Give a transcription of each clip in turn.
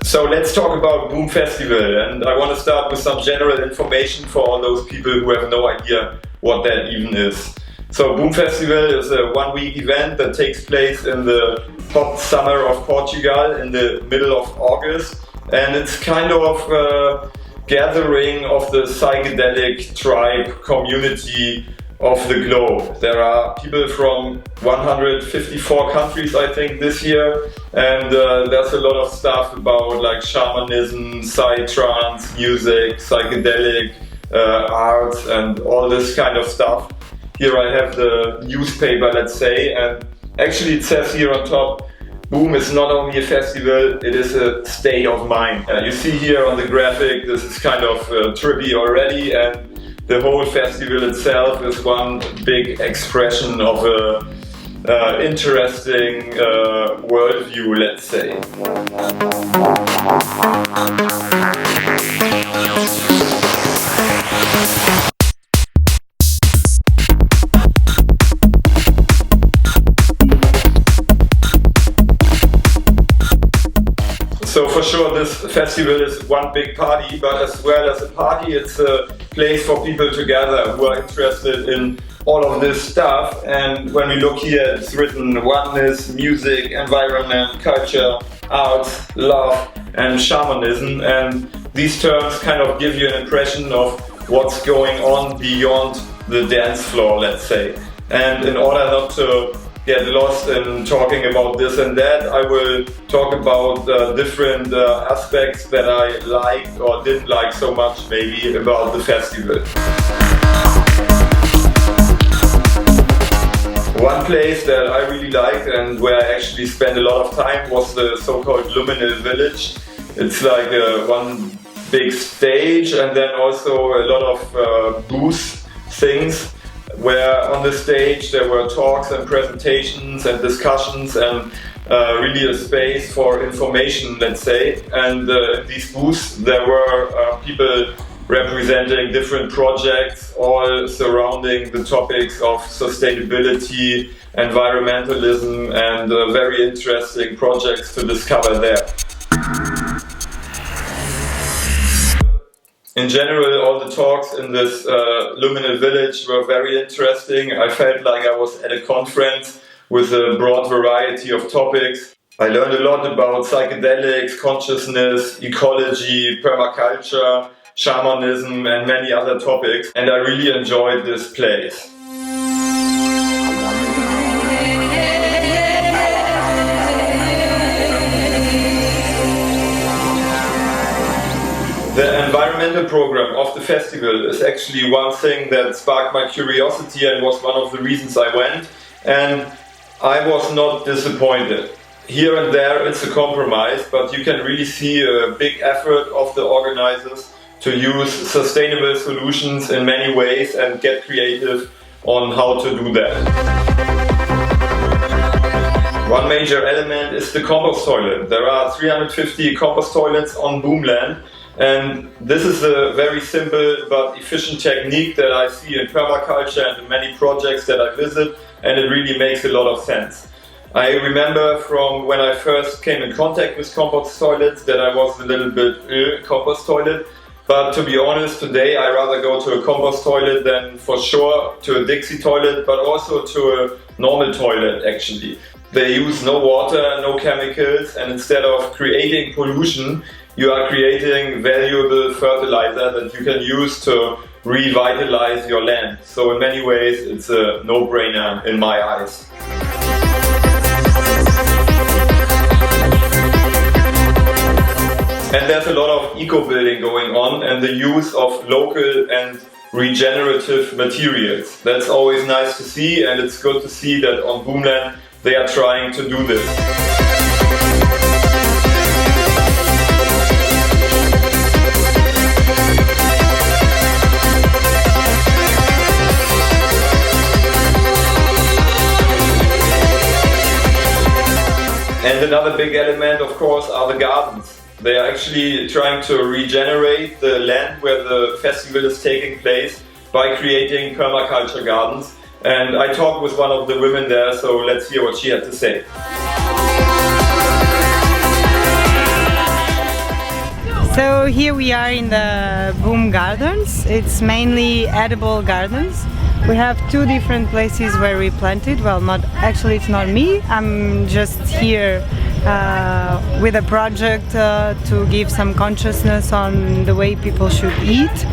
So let's talk about Boom Festival, and I want to start with some general information for all those people who have no idea what that even is. So Boom Festival is a one-week event that takes place in the hot summer of Portugal in the middle of August, and it's kind of a gathering of the psychedelic tribe community of the globe. There are people from 154 countries, I think, this year, and there's a lot of stuff about like shamanism, psytrance, music, psychedelic arts, and all this kind of stuff. Here I have the newspaper, let's say, and actually it says here on top, Boom is not only a festival, it is a state of mind. You see here on the graphic, this is kind of trippy already, and the whole festival itself is one big expression of a interesting worldview, let's say. So for sure this festival is one big party, but as well as a party, it's a place for people to gather who are interested in all of this stuff. And when we look here, it's written oneness, music, environment, culture, arts, love and shamanism. And these terms kind of give you an impression of what's going on beyond the dance floor, let's say. And in order not to get lost in talking about this and that, I will talk about different aspects that I liked or didn't like so much maybe about the festival. One place that I really liked and where I actually spent a lot of time was the so-called Liminal Village. It's like one big stage and then also a lot of booth things, where on the stage there were talks and presentations and discussions and really a space for information, let's say. And in these booths there were people representing different projects, all surrounding the topics of sustainability, environmentalism, and very interesting projects to discover there. In general, all the talks in this Liminal Village were very interesting. I felt like I was at a conference with a broad variety of topics. I learned a lot about psychedelics, consciousness, ecology, permaculture, shamanism and many other topics, and I really enjoyed this place. The environmental program of the festival is actually one thing that sparked my curiosity and was one of the reasons I went, and I was not disappointed. Here and there it's a compromise, but you can really see a big effort of the organizers to use sustainable solutions in many ways and get creative on how to do that. One major element is the compost toilet. There are 350 compost toilets on Boomland. And this is a very simple but efficient technique that I see in permaculture and in many projects that I visit, and it really makes a lot of sense. I remember from when I first came in contact with compost toilets that I was a little bit compost toilet, but to be honest, today I rather go to a compost toilet than for sure to a Dixie toilet, but also to a normal toilet actually. They use no water, no chemicals, and instead of creating pollution, you are creating valuable fertilizer that you can use to revitalize your land. So in many ways it's a no-brainer in my eyes. And there's a lot of eco-building going on and the use of local and regenerative materials. That's always nice to see, and it's good to see that on Boomland they are trying to do this. And another big element, of course, are the gardens. They are actually trying to regenerate the land where the festival is taking place by creating permaculture gardens. And I talked with one of the women there, so let's hear what she had to say. So here we are in the Boom Gardens. It's mainly edible gardens. We have two different places where we planted. Well, it's not me. I'm just here with a project to give some consciousness on the way people should eat.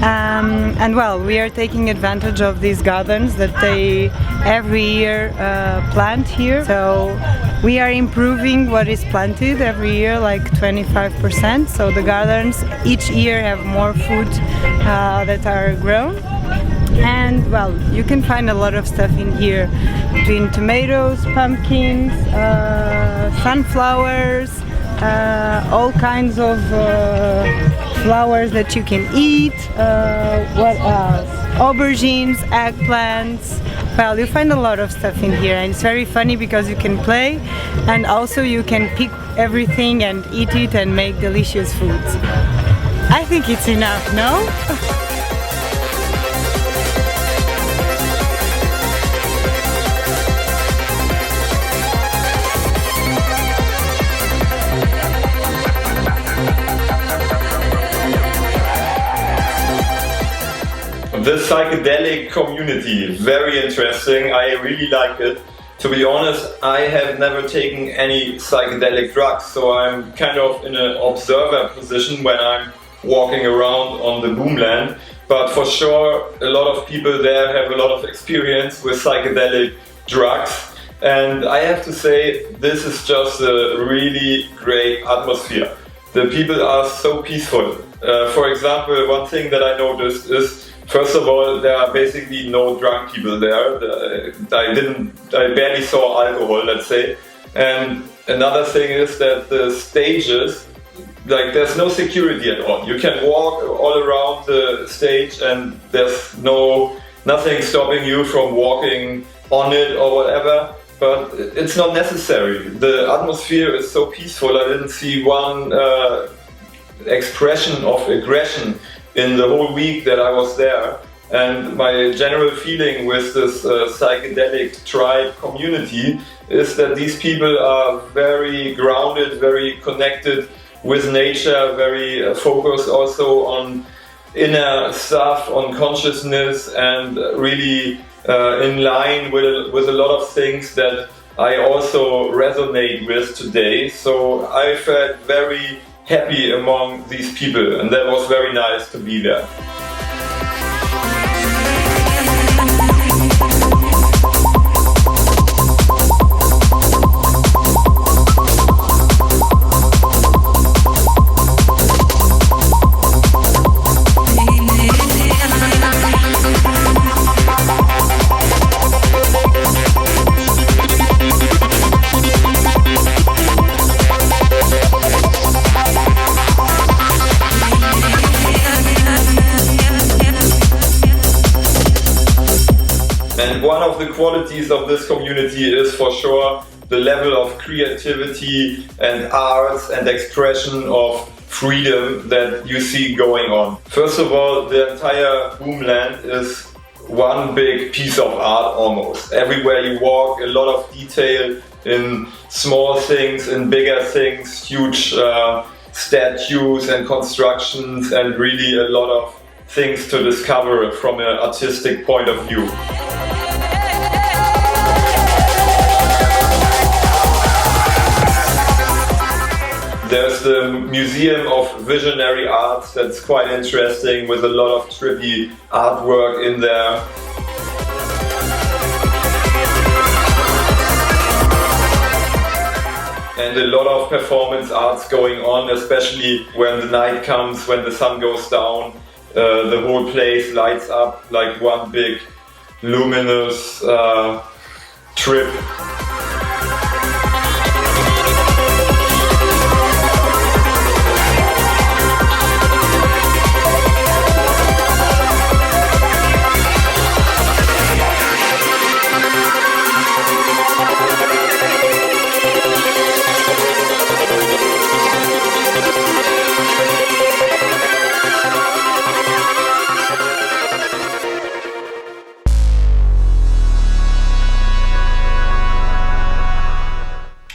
And well, we are taking advantage of these gardens that they every year plant here. So we are improving what is planted every year, like 25%. So the gardens each year have more food that are grown. And well, you can find a lot of stuff in here, between tomatoes, pumpkins, sunflowers, all kinds of flowers that you can eat. What else? Aubergines, eggplants. Well, you find a lot of stuff in here, and it's very funny because you can play and also you can pick everything and eat it and make delicious foods. I think it's enough, no? This psychedelic community, very interesting. I really like it. To be honest, I have never taken any psychedelic drugs, so I'm kind of in an observer position when I'm walking around on the Boomland. But for sure, a lot of people there have a lot of experience with psychedelic drugs. And I have to say, this is just a really great atmosphere. The people are so peaceful. For example, one thing that I noticed is, first of all, there are basically no drunk people there. I barely saw alcohol, let's say. And another thing is that the stages, like, there's no security at all. You can walk all around the stage and there's nothing stopping you from walking on it or whatever. But it's not necessary. The atmosphere is so peaceful. I didn't see one expression of aggression in the whole week that I was there. And my general feeling with this psychedelic tribe community is that these people are very grounded, very connected with nature, very focused also on inner stuff, on consciousness, and really in line with a lot of things that I also resonate with today. So I felt very happy among these people, and that was very nice to be there. And one of the qualities of this community is for sure the level of creativity and arts and expression of freedom that you see going on. First of all, the entire Boomland is one big piece of art almost. Everywhere you walk, a lot of detail in small things, in bigger things, huge statues and constructions, and really a lot of things to discover from an artistic point of view. There's the Museum of Visionary Arts that's quite interesting, with a lot of trippy artwork in there. And a lot of performance arts going on, especially when the night comes, when the sun goes down. The whole place lights up like one big luminous trip.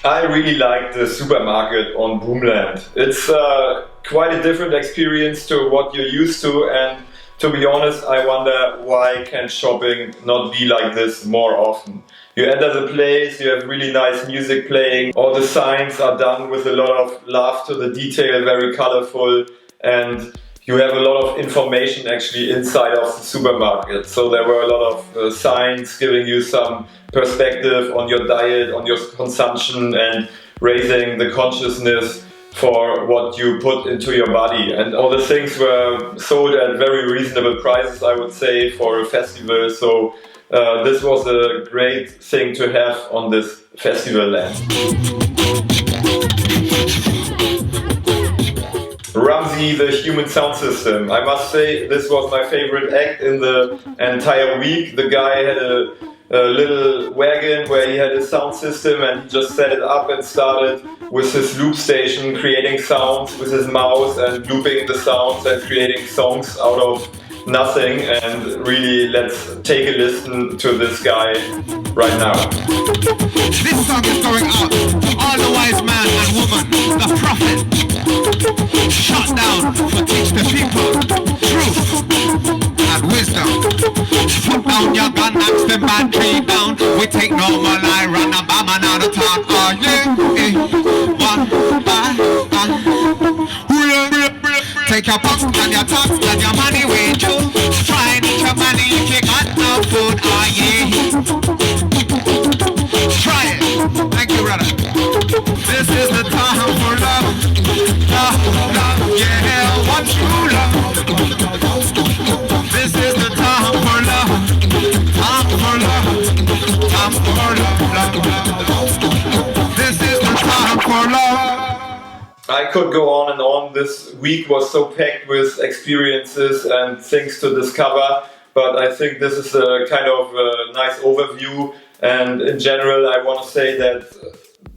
I really like the supermarket on Boomland. It's quite a different experience to what you're used to, and to be honest, I wonder why can shopping not be like this more often. You enter the place, you have really nice music playing, all the signs are done with a lot of love to the detail, very colorful, and you have a lot of information actually inside of the supermarket. So there were a lot of signs giving you some perspective on your diet, on your consumption, and raising the consciousness for what you put into your body. And all the things were sold at very reasonable prices, I would say, for a festival. So this was a great thing to have on this festival land. Ramsey, the human sound system. I must say this was my favorite act in the entire week. The guy had a little wagon where he had a sound system, and he just set it up and started with his loop station creating sounds with his mouse and looping the sounds and creating songs out of nothing. And really, let's take a listen to this guy right now. This song is going out to all the wise man and woman, the prophet, shut down to teach the people truth and wisdom. Put down your gun, axe them bad tree down. We take no more lie, run a bomb and out of town. Oh yeah, take your box and your tax and your money with you. Try and eat your money if you got no food. Oh yeah. Try it. Thank you, brother. This is the time for love. Love, love, yeah, one true love. This is the time for love. Time for love. Time for love, love, love. This is the time for love. I could go on and on. This week was so packed with experiences and things to discover, but I think this is a kind of a nice overview. And in general, I want to say that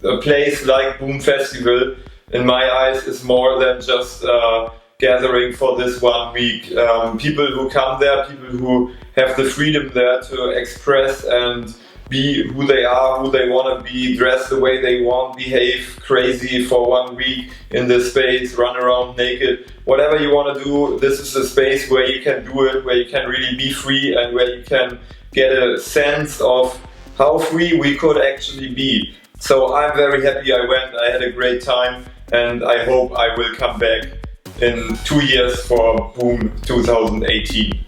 a place like Boom Festival, in my eyes, is more than just a gathering for this 1 week. People who come there, people who have the freedom there to express and be who they are, who they want to be, dress the way they want, behave crazy for 1 week in this space, run around naked, whatever you want to do. This is a space where you can do it, where you can really be free, and where you can get a sense of how free we could actually be. So I'm very happy I went, I had a great time, and I hope I will come back in 2 years for Boom 2018.